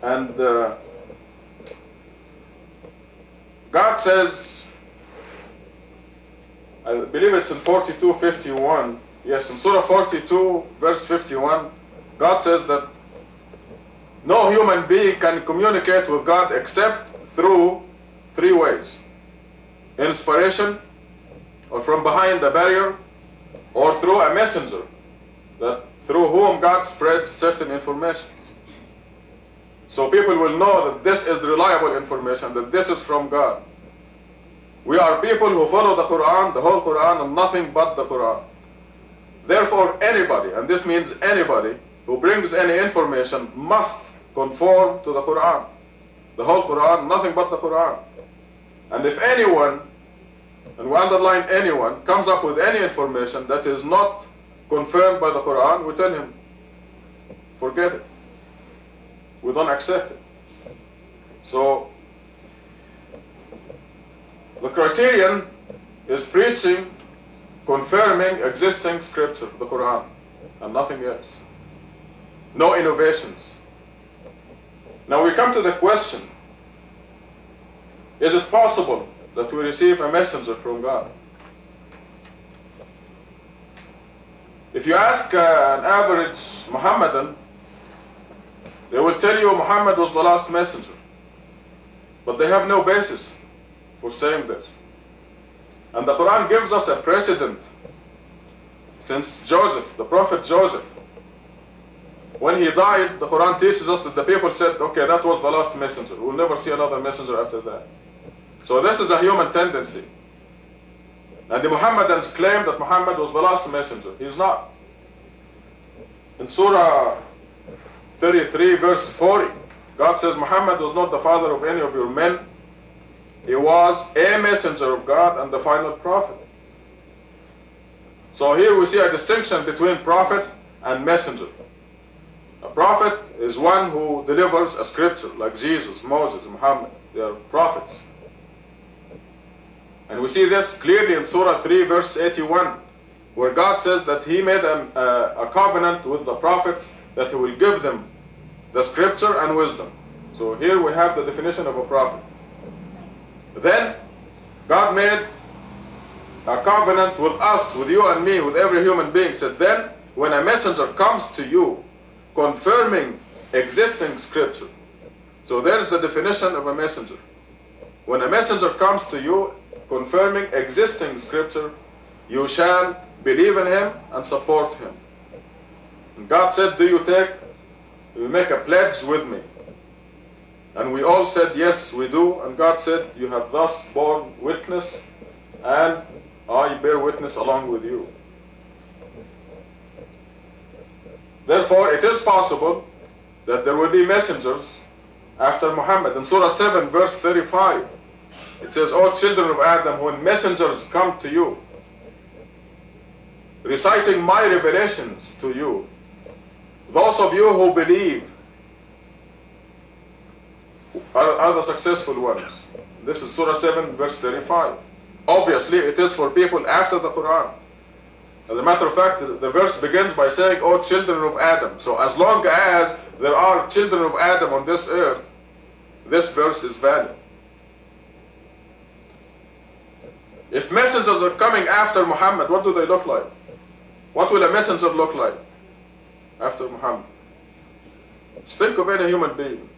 And God says, I believe it's in 42:51. Yes, in Surah 42, verse 51, God says that no human being can communicate with God except through three ways: inspiration, or from behind a barrier, or through a messenger, that through whom God spreads certain information. So people will know that this is reliable information, that this is from God. We are people who follow the Quran, the whole Quran, and nothing but the Quran. Therefore, anybody, and this means anybody, who brings any information must conform to the Quran. The whole Quran, nothing but the Quran. And if anyone, and we underline anyone, comes up with any information that is not confirmed by the Quran, we tell him, forget it. We don't accept it. So, the criterion is preaching, confirming existing scripture, the Quran, and nothing else. No innovations. Now we come to the question, is it possible that we receive a messenger from God? If you ask an average Muhammadan, they will tell you Muhammad was the last messenger. But they have no basis for saying this. And the Quran gives us a precedent since Joseph, the prophet Joseph. When he died, the Quran teaches us that the people said, okay, that was the last messenger. We'll never see another messenger after that. So this is a human tendency. And the Muhammadans claim that Muhammad was the last messenger. He's not. In Surah 33, verse 40, God says Muhammad was not the father of any of your men. He was a messenger of God and the final prophet. So here we see a distinction between prophet and messenger. A prophet is one who delivers a scripture, like Jesus, Moses, Muhammad. They are prophets. And we see this clearly in Surah 3, verse 81, where God says that He made a covenant with the prophets that He will give them the scripture and wisdom. So here we have the definition of a prophet. Then God made a covenant with us, with you and me, with every human being. Said then, when a messenger comes to you, confirming existing scripture. So there's the definition of a messenger. When a messenger comes to you, confirming existing scripture, you shall believe in him and support him. And God said, do you make a pledge with me? And we all said, yes, we do. And God said, you have thus borne witness, and I bear witness along with you. Therefore, it is possible that there will be messengers after Muhammad. In Surah 7, verse 35, it says, O children of Adam, when messengers come to you, reciting my revelations to you, those of you who believe are the successful ones. This is Surah 7, verse 35. Obviously, it is for people after the Quran. As a matter of fact, the verse begins by saying, O children of Adam. So as long as there are children of Adam on this earth, this verse is valid. If messengers are coming after Muhammad, what do they look like? What will a messenger look like after Muhammad? Just think of any human being.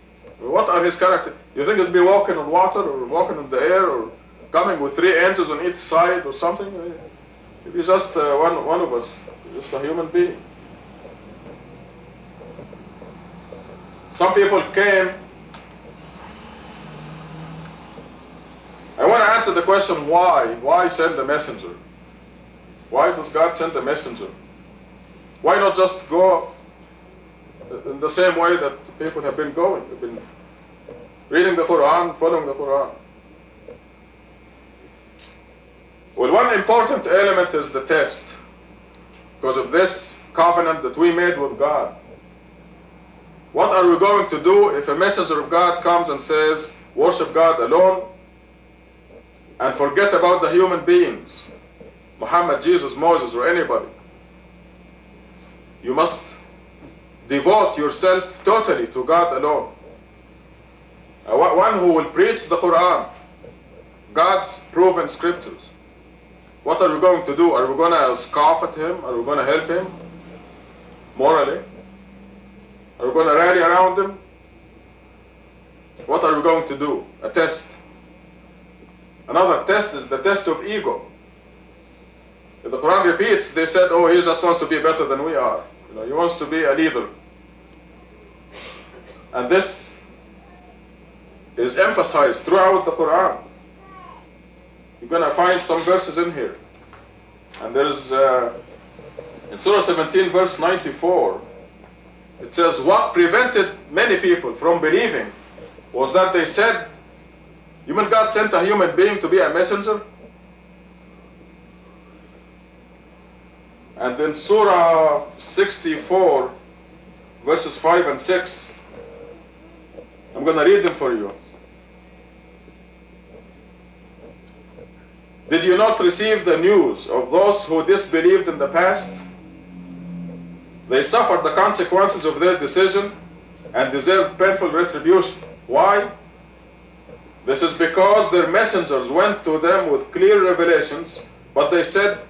What are his characters? You think he'll be walking on water, or walking in the air, or coming with 3 angels on each side, or something? He's just one of us, just a human being. Some people came. I want to answer the question, why? Why send a messenger? Why does God send a messenger? Why not just go in the same way that people have been going? They've been reading the Quran, following the Quran. Well, one important element is the test, because of this covenant that we made with God. What are we going to do if a messenger of God comes and says, worship God alone and forget about the human beings, Muhammad, Jesus, Moses, or anybody? You must devote yourself totally to God alone. one who will preach the Quran, God's proven scriptures. What are we going to do? Are we going to scoff at him? Are we going to help him morally? Are we going to rally around him? What are we going to do? A test. Another test is the test of ego. If the Quran repeats, they said, oh, he just wants to be better than we are. He wants to be a leader. And this is emphasized throughout the Quran. You're going to find some verses in here. And there's, in Surah 17, verse 94, it says, what prevented many people from believing was that they said, you mean God sent a human being to be a messenger? And in Surah 64, verses 5 and 6, I'm going to read them for you. Did you not receive the news of those who disbelieved in the past? They suffered the consequences of their decision and deserved painful retribution. Why? This is because their messengers went to them with clear revelations, but they said,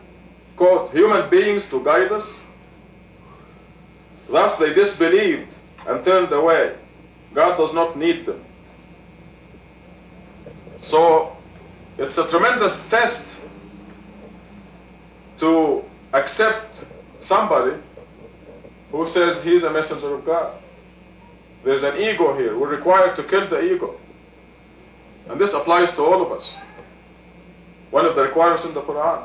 quote, human beings to guide us. Thus they disbelieved and turned away. God does not need them. So it's a tremendous test to accept somebody who says he's a messenger of God. There's an ego here. We're required to kill the ego. And this applies to all of us. One of the requirements in the Quran.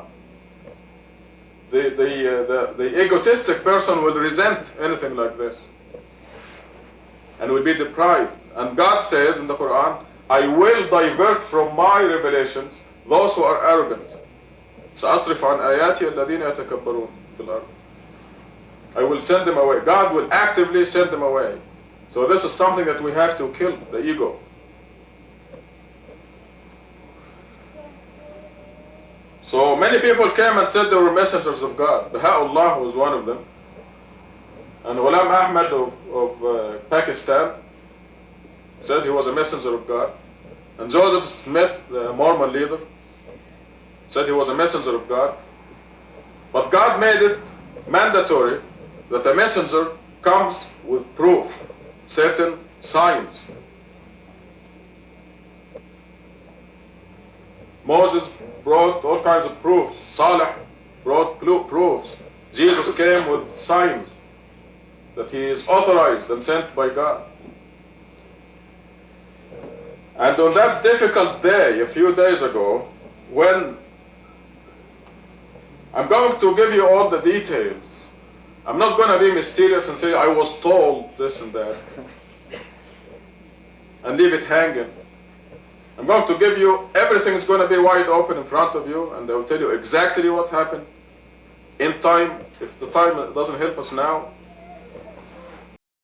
The egotistic person will resent anything like this and will be deprived. And God says in the Quran, I will divert from my revelations those who are arrogant. سأصرف عن آياتي الذين يتكبرون في الأرض. I will send them away. God will actively send them away. So this is something that we have to kill, the ego. So many people came and said they were messengers of God. Baha'u'llah was one of them. And Ghulam Ahmad of Pakistan said he was a messenger of God. And Joseph Smith, the Mormon leader, said he was a messenger of God. But God made it mandatory that a messenger comes with proof, certain signs. Moses brought all kinds of proofs. Salih brought proofs. Jesus came with signs that he is authorized and sent by God. And on that difficult day, a few days ago, when I'm going to give you all the details, I'm not going to be mysterious and say I was told this and that and leave it hanging. I'm going to give you, everything's going to be wide open in front of you, and I will tell you exactly what happened in time. If the time doesn't help us now,